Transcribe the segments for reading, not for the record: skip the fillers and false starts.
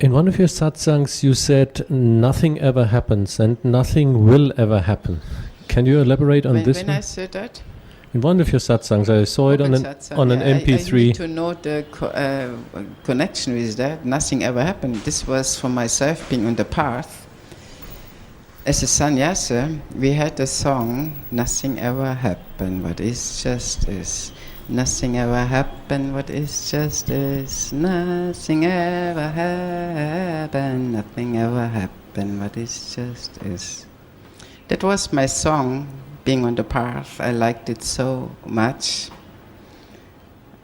In one of your satsangs, you said nothing ever happens and nothing will ever happen. Can you elaborate on this? When I said that? In one of your satsangs, I saw it on an MP3. I need to know the connection with that. Nothing ever happened. This was for myself being on the path. As a sannyasa, we had a song, Nothing ever happened, what is just is. Nothing ever happened, what is just is. Nothing ever happened, nothing ever happened, what is just is. That was my song, being on the path. I liked it so much.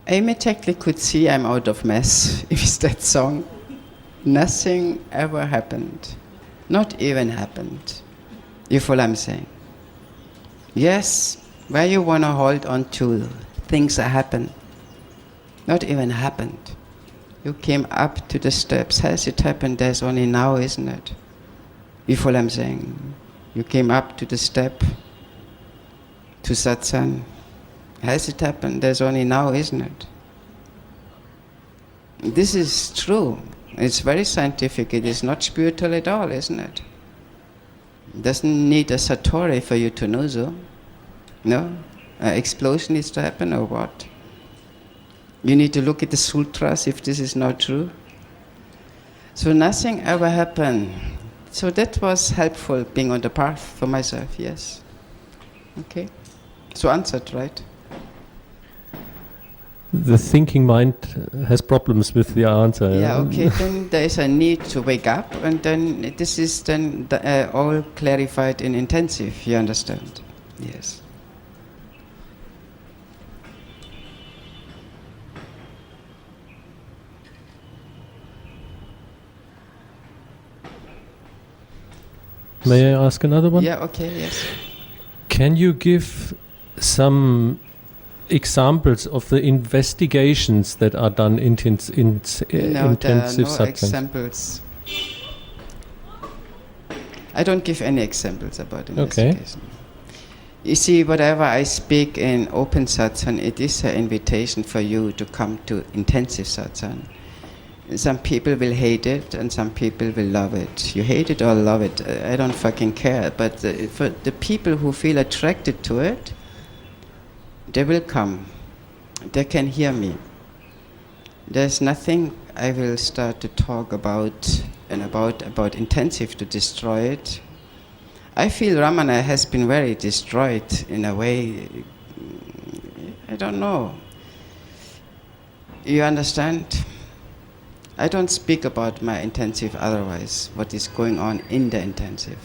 I immediately could see I'm out of mess with that song. Nothing ever happened. Not even happened. You follow what I'm saying? Yes, where you want to hold on to things that happen. Not even happened. You came up to the steps. Has it happened? There's only now, isn't it? You follow what I'm saying? You came up to the step to satsang. Has it happened? There's only now, isn't it? This is true. It's very scientific. It is not spiritual at all, isn't it? It doesn't need a satori for you to know so. No? An explosion needs to happen or what? You need to look at the sutras if this is not true. So nothing ever happened. So that was helpful, being on the path for myself, yes. Okay? So answered, right? The thinking mind has problems with the answer. Yeah, okay, then there is a need to wake up, and then this is then all clarified in intensive, you understand? Yes. May I ask another one? Yeah, okay, yes. Can you give some examples of the investigations that are done in intensive no satsangs? examples. I don't give any examples about investigation. You see, whatever I speak in open satsang, it is an invitation for you to come to intensive satsang. Some people will hate it and some people will love it. You hate it or love it, I don't fucking care. But for the people who feel attracted to it, they will come. They can hear me. There's nothing I will start to talk about and about intensive to destroy it. I feel Ramana has been very destroyed in a way. I don't know. You understand? I don't speak about my intensive otherwise, what is going on in the intensive.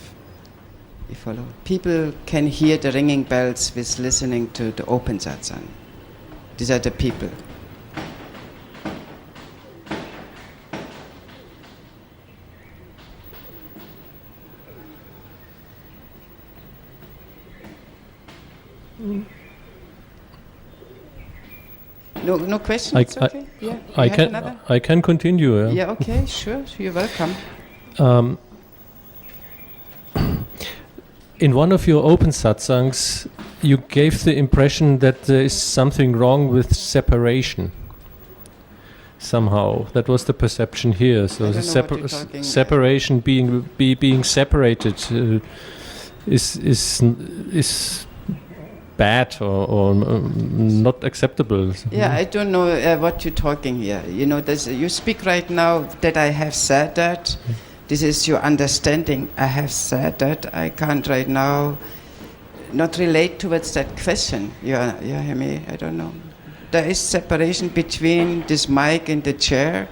You follow? People can hear the ringing bells with listening to the open satsang. These are the people. No question. It's okay. Yeah. I can continue. Yeah. Yeah. Okay. Sure. You're welcome. In one of your open satsangs, you gave the impression that there is something wrong with separation. Somehow, that was the perception here. So the separation, being separated, is bad or not acceptable. Yeah, I don't know what you're talking here. You know, you speak right now that I have said that. This is your understanding. I have said that. I can't right now not relate towards that question. You hear me? I don't know. There is separation between this mic and the chair.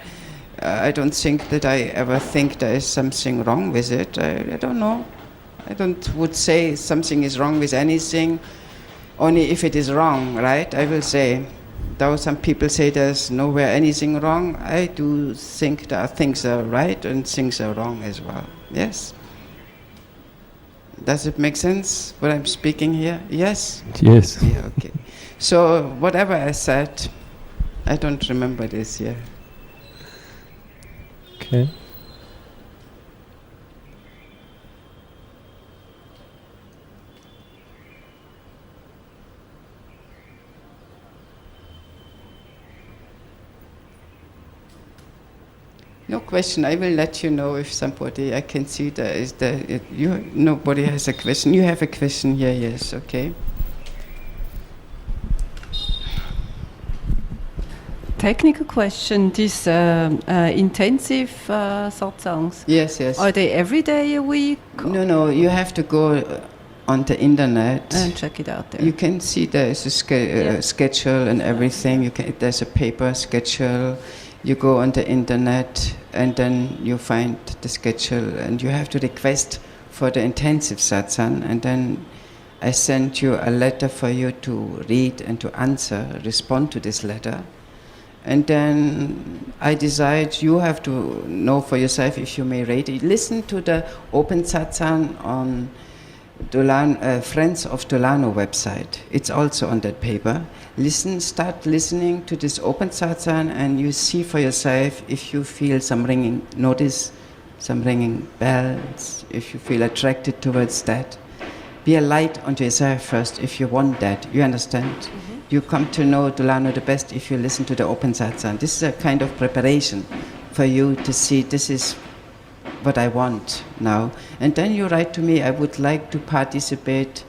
I don't think that I ever think there is something wrong with it. I don't know. I would say something is wrong with anything. Only if it is wrong, right? I will say, though some people say there's nowhere anything wrong, I do think there are things that are right and things are wrong as well. Yes? Does it make sense what I'm speaking here? Yes? Yes. Yeah, okay. So whatever I said, I don't remember this year. Okay. No question. I will let you know if somebody. I can see there is the. Nobody has a question. You have a question here, yes? Okay. Technical question. These intensive satsangs. Yes, yes. Are they every day a week? No. You have to go on the internet and check it out there. You can see there is a schedule and everything. There's a paper schedule. You go on the internet and then you find the schedule and you have to request for the intensive satsang, and then I send you a letter for you to read and to respond to this letter. And then I decide you have to know for yourself if you may read it. Listen to the open satsang on Friends of Delano website. It's also on that paper. Start listening to this open satsang, and you see for yourself if you feel some ringing bells, if you feel attracted towards that. Be a light onto yourself first if you want that. You understand? Mm-hmm. You come to know Delano the best if you listen to the open satsang. This is a kind of preparation for you to see this is what I want now. And then you write to me, I would like to participate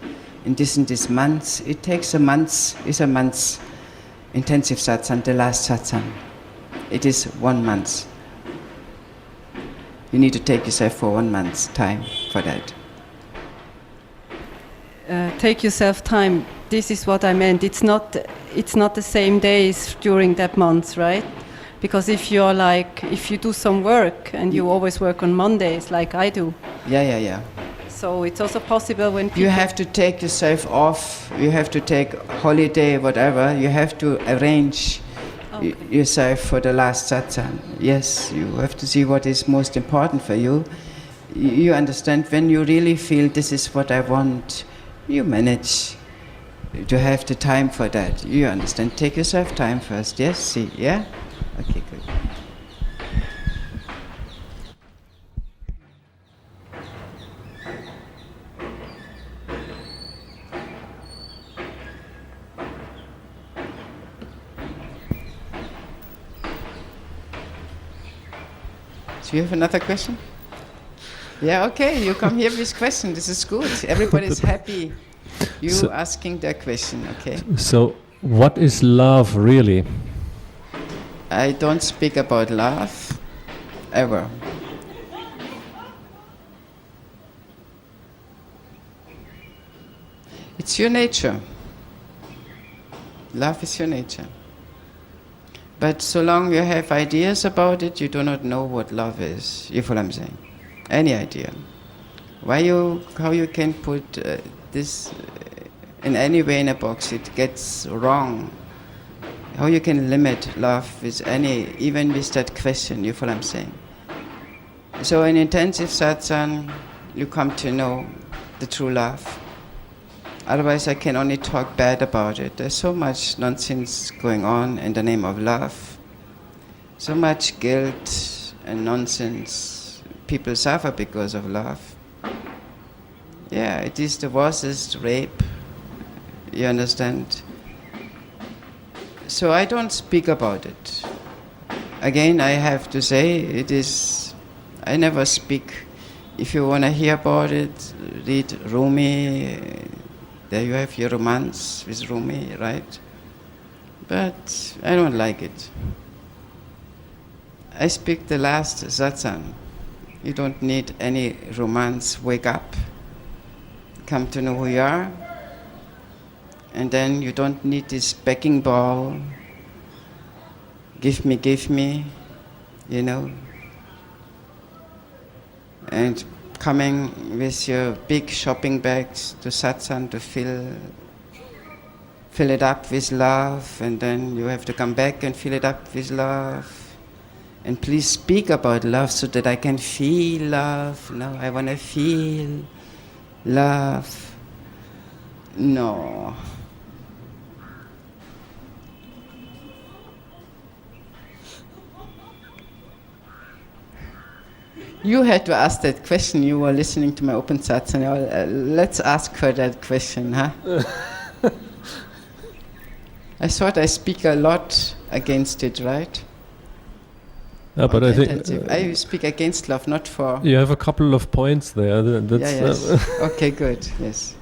in this month. It takes a month, it's a month's intensive satsang, the last satsang. It is 1 month. You need to take yourself for 1 month's time for that. Take yourself time. This is what I meant. It's not the same days during that month, right? Because if you do some work and you always work on Mondays like I do. Yeah. So it's also possible when people... You have to take yourself off, you have to take holiday, whatever. You have to arrange yourself for the last satsang. Yes, you have to see what is most important for you. You understand, when you really feel this is what I want, you manage to have the time for that. You understand, take yourself time first. Yes, see, yeah? Okay, good. So you have another question? Yeah, okay, you come here with question. This is good. Everybody's happy. You asking their question, okay? So, what is love really? I don't speak about love, ever. It's your nature. Love is your nature. But so long you have ideas about it, you do not know what love is. You follow what I'm saying? Any idea? How you can put this in any way in a box, it gets wrong. How you can limit love with even with that question, you follow what I'm saying? So in intensive satsang, you come to know the true love. Otherwise I can only talk bad about it. There's so much nonsense going on in the name of love. So much guilt and nonsense. People suffer because of love. Yeah, it is the worst rape. You understand? So I don't speak about it. Again, I have to say, I never speak. If you want to hear about it, read Rumi. There you have your romance with Rumi, right? But I don't like it. I speak the last satsang. You don't need any romance. Wake up. Come to know who you are. And then you don't need this begging bowl. Give me, you know. And coming with your big shopping bags to satsang to fill it up with love, and then you have to come back and fill it up with love. And please speak about love so that I can feel love. No, I want to feel love. No. You had to ask that question. You were listening to my open satsang. Let's ask her that question, huh? I thought I speak a lot against it, right? But on I the think intensive. I speak against love, not for. you have a couple of points there. That's, Yeah, yes. Okay, good. Yes.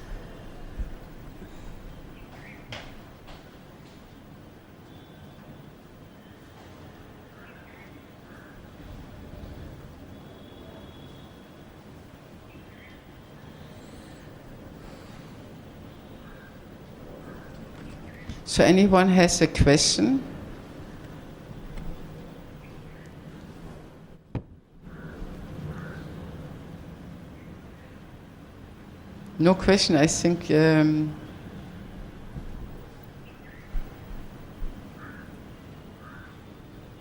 So anyone has a question? No question, I think. You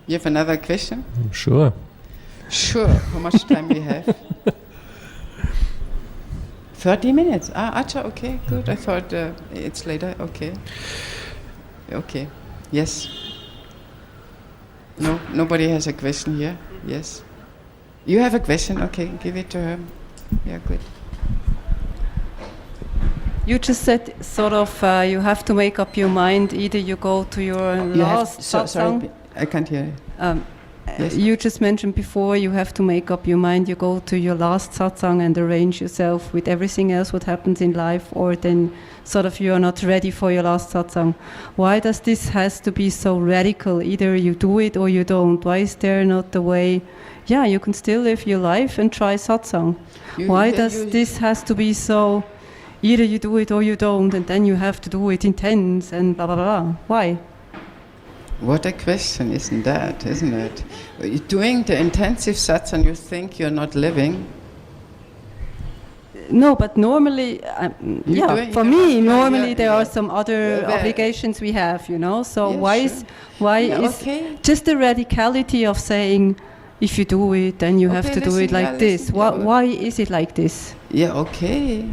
have another question? Sure. Sure. How much time we have? 30 minutes. Acha, okay, good. I thought it's later. Okay. Okay. Yes. No, nobody has a question here. Yes. You have a question? Okay, give it to her. Yeah, good. You just said sort of you have to make up your mind. Either you go to your last satsang. Sorry, I can't hear you. Yes. You just mentioned before you have to make up your mind. You go to your last satsang and arrange yourself with everything else what happens in life, or then sort of you are not ready for your last satsang. Why does this has to be so radical? Either you do it or you don't. Why is there not the way? Yeah, you can still live your life and try satsang. Why does this has to be so? Either you do it or you don't, and then you have to do it intense and blah blah blah. Why? What a question, isn't it? Doing the intensive satsang, you think you're not living. No, but normally, for me, normally there are yeah. some other obligations we have, you know. So Yes, why Yeah, is okay. just the radicality of saying, if you do it, then you have Okay, to do it listen, like yeah, this? listen, Why, yeah. why is it like this? Yeah, okay.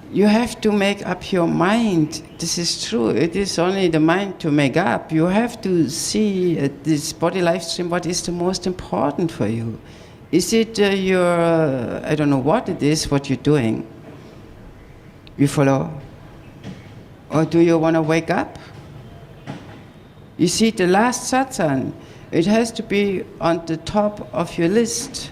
You have to make up your mind. This is true. It is only the mind to make up. You have to see this body life stream, what is the most important for you. Is it your, I don't know what it is, what you're doing? You follow? Or do you want to wake up? You see, the last satsang, it has to be on the top of your list.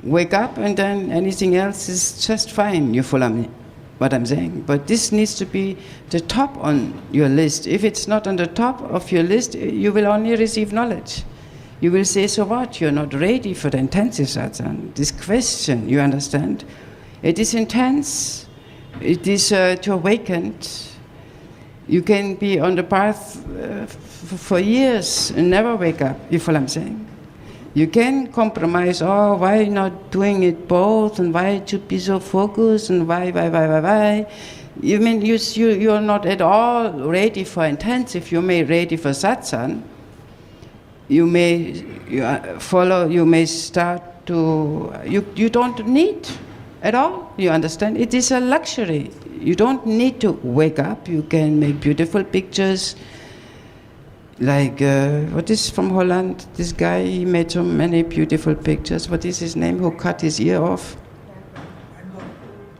Wake up and then anything else is just fine. You follow me, what I'm saying? But this needs to be the top on your list. If it's not on the top of your list, you will only receive knowledge. You will say, so what? You're not ready for the intensive satsang. This question, you understand? It is intense. It is to awaken. You can be on the path for years and never wake up. You follow what I'm saying? You can compromise, why not doing it both, and why it should be so focused, and why? You mean you're not at all ready for intensive, you may ready for satsang. You may follow, you may start to, you don't need at all, you understand? It is a luxury. You don't need to wake up, you can make beautiful pictures. Like, what is from Holland? This guy, he made so many beautiful pictures. What is his name? Who cut his ear off?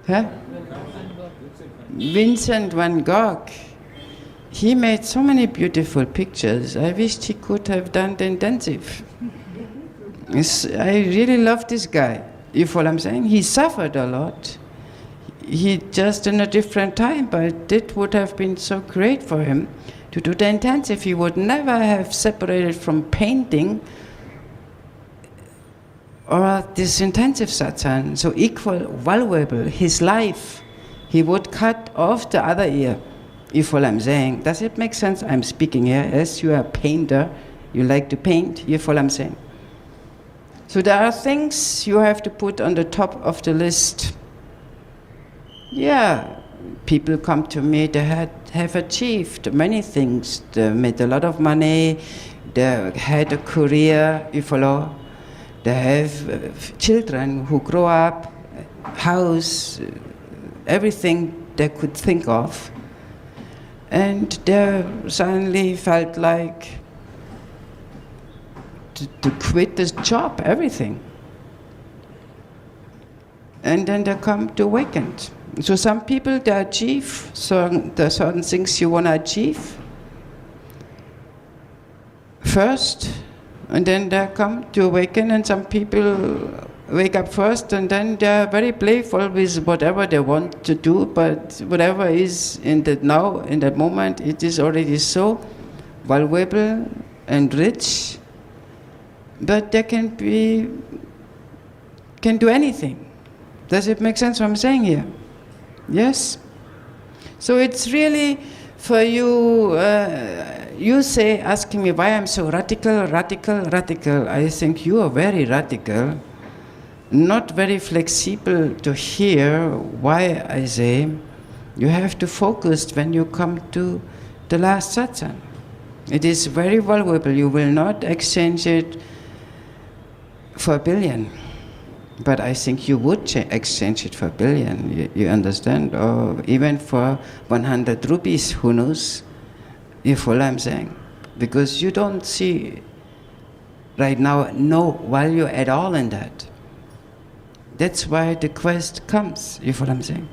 Huh? Vincent van Gogh. He made so many beautiful pictures. I wished he could have done the intensive. I really love this guy. You follow what I'm saying? He suffered a lot. He just in a different time, but it would have been so great for him to do the intensive. He would never have separated from painting or this intensive satsang, so equal, valuable, his life. He would cut off the other ear, if what I'm saying. Does it make sense? I'm speaking here as you are a painter, you like to paint, you follow what I'm saying. So there are things you have to put on the top of the list. Yeah, people come to me, they have achieved many things. They made a lot of money, they had a career, you follow. They have children who grow up, house, everything they could think of. And they suddenly felt like to quit this job, everything. And then they come to awaken. So some people, they achieve certain things you want to achieve. first, and then they come to awaken, and some people wake up first, and then they are very playful with whatever they want to do, but whatever is in the now, in that moment, it is already so valuable and rich, but they can do anything. Does it make sense what I'm saying here? Yes? So it's really for you, you say, asking me why I'm so radical. I think you are very radical, not very flexible to hear why I say you have to focus when you come to the last satsang. It is very valuable. You will not exchange it for a billion. But I think you would exchange it for a billion, you understand? Or even for 100 rupees, who knows? You follow what I'm saying? Because you don't see right now no value at all in that. That's why the quest comes, you follow what I'm saying?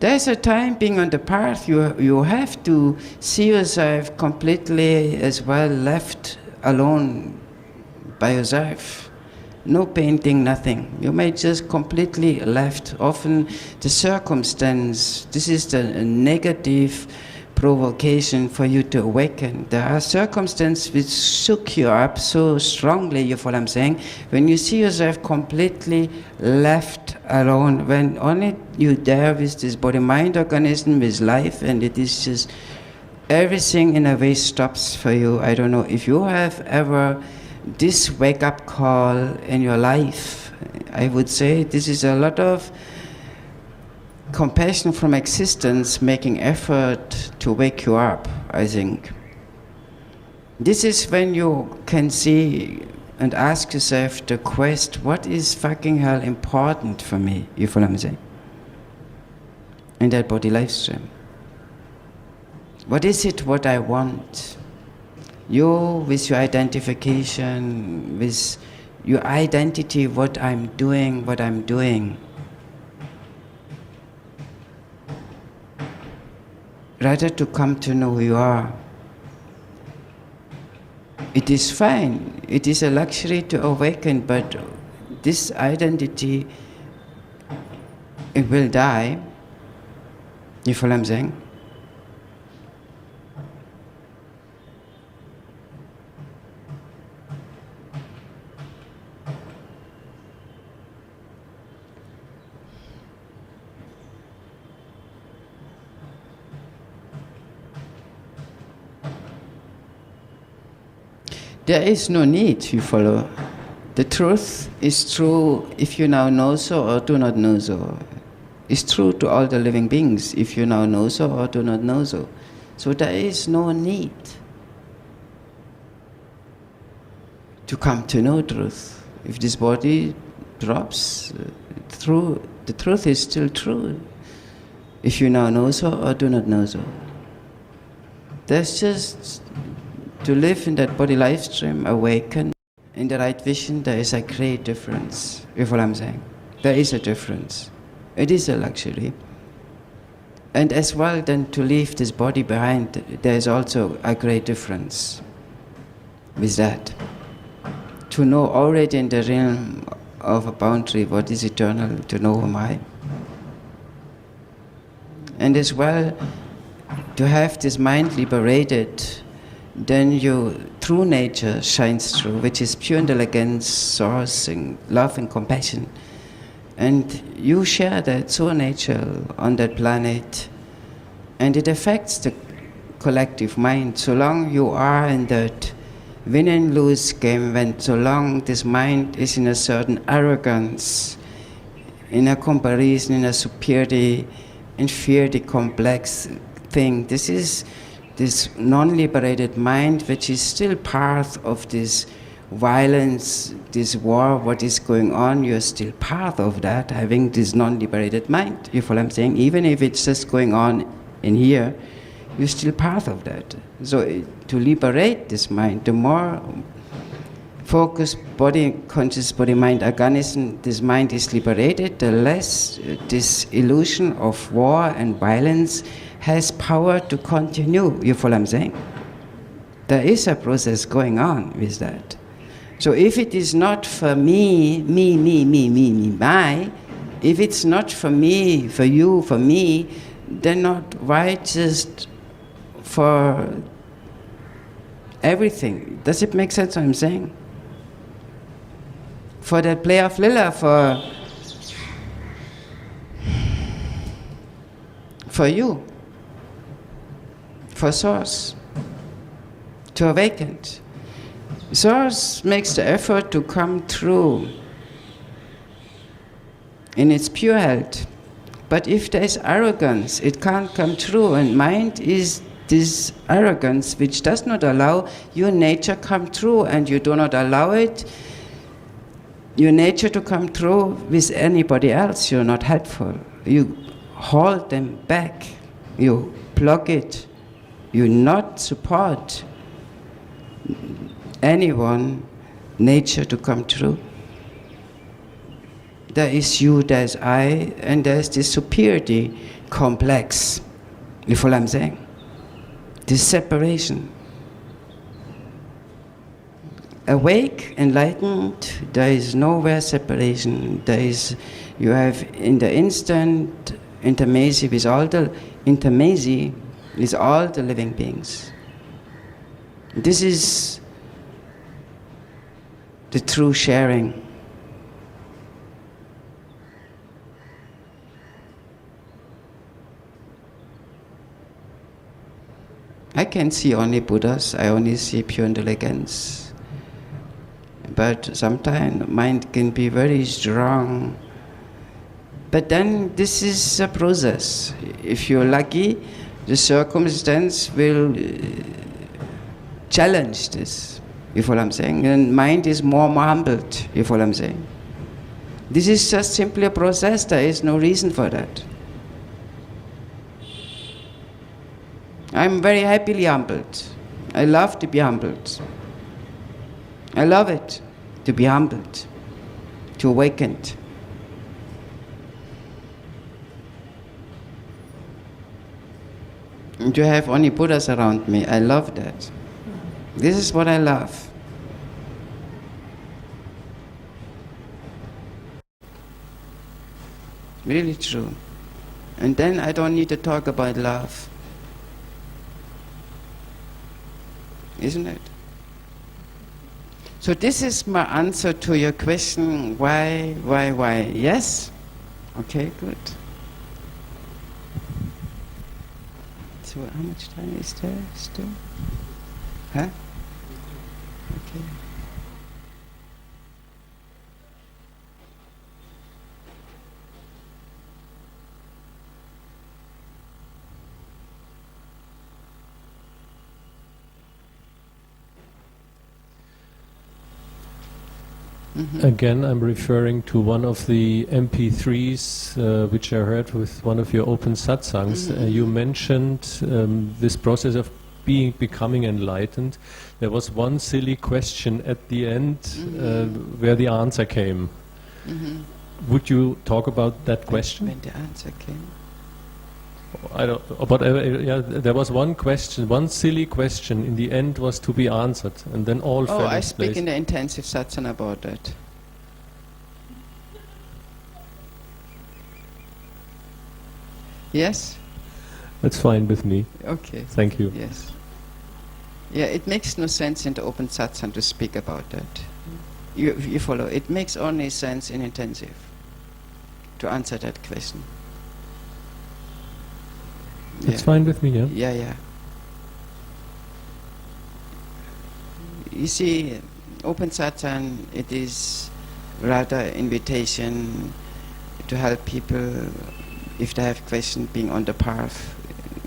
There's a time being on the path, you have to see yourself completely as well left alone by yourself. No painting, nothing. You may just completely left. Often the circumstance, this is the negative provocation for you to awaken. There are circumstances which shook you up so strongly, you follow what I'm saying? When you see yourself completely left alone, when only you there with this body-mind organism, with life, and it is just everything in a way stops for you. I don't know if you have ever this wake-up call in your life. I would say this is a lot of compassion from existence making effort to wake you up, I think. This is when you can see and ask yourself the quest, what is fucking hell important for me? You follow what I'm saying? In that body life stream. What is it what I want? You, with your identification, with your identity, what I'm doing. Rather to come to know who you are. It is fine, it is a luxury to awaken, but this identity, it will die. You follow what I'm saying? There is no need, you follow. The truth is true if you now know so or do not know so. It's true to all the living beings if you now know so or do not know so. So there is no need to come to know truth. If this body drops, the truth is still true if you now know so or do not know so. There's just to live in that body life stream, awaken, in the right vision, there is a great difference. You follow what I'm saying? There is a difference. It is a luxury. And as well, then to leave this body behind, there is also a great difference with that. To know already in the realm of a boundary what is eternal, to know who am I. And as well, to have this mind liberated, then your true nature shines through, which is pure intelligence, source, and love and compassion. And you share that true nature on that planet, and it affects the collective mind. So long you are in that win and lose game, when so long this mind is in a certain arrogance, in a comparison, in a superiority, inferiority complex thing. This is this non-liberated mind, which is still part of this violence, this war, what is going on, you're still part of that, having this non-liberated mind. You follow what I'm saying? Even if it's just going on in here, you're still part of that. So to liberate this mind, the more focused body, conscious body-mind organism, this mind is liberated, the less this illusion of war and violence has power to continue. You follow what I'm saying? There is a process going on with that. So if it is not for me, my, if it's not for me, for you, for me, then not why just for everything? Does it make sense what I'm saying? For that play of Lila, for you, for Source, to awaken. Source makes the effort to come through in its pure health. But if there is arrogance, it can't come through, and mind is this arrogance which does not allow your nature come through, and you do not allow it, your nature to come through with anybody else. You're not helpful. You hold them back. You block it. You not support anyone, nature to come through. There is you, there is I, and there is this superiority complex. You follow what I'm saying? This separation. Awake, enlightened, there is nowhere separation. There is, you have in the instant intimacy with all the living beings. This is the true sharing. I can see only Buddhas, I only see pure intelligence. But sometimes mind can be very strong. But then this is a process. If you're lucky, the circumstance will challenge this. You follow what I'm saying? And mind is more humbled. You follow what I'm saying? This is just simply a process. There is no reason for that. I'm very happily humbled. I love to be humbled. I love it, to be humbled, to awaken. And to have only Buddhas around me, I love that. This is what I love. Really true. And then I don't need to talk about love. Isn't it? So this is my answer to your question, why? Yes? Okay, good. So how much time is there still? Huh? Okay. Again, I'm referring to one of the MP3s which I heard with one of your open satsangs. You mentioned this process of becoming enlightened. There was one silly question at the end where the answer came. Would you talk about that question? When the answer came? I don't. But yeah, there was one question, one silly question. In the end, was to be answered, and then all fell I into speak place. in the intensive satsang about that. Yes. That's fine with me. Okay. Thank you. Yes. Yeah, it makes no sense in the open satsang to speak about that. You follow. It makes only sense in intensive to answer that question. That's fine with me, yeah? Yeah. You see, open satsang, it is rather invitation to help people if they have questions being on the path.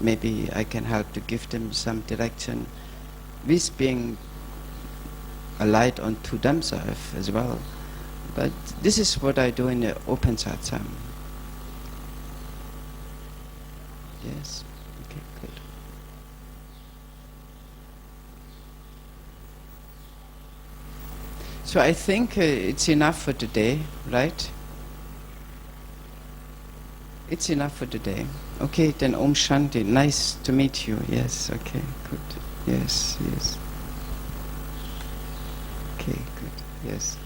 Maybe I can help to give them some direction with being a light onto themselves as well. But this is what I do in the open satsang. Yes. Okay, good. So I think it's enough for today, right? It's enough for today. Okay, then Om Shanti. Nice to meet you. Yes, okay, good. Yes, yes. Okay, good. Yes.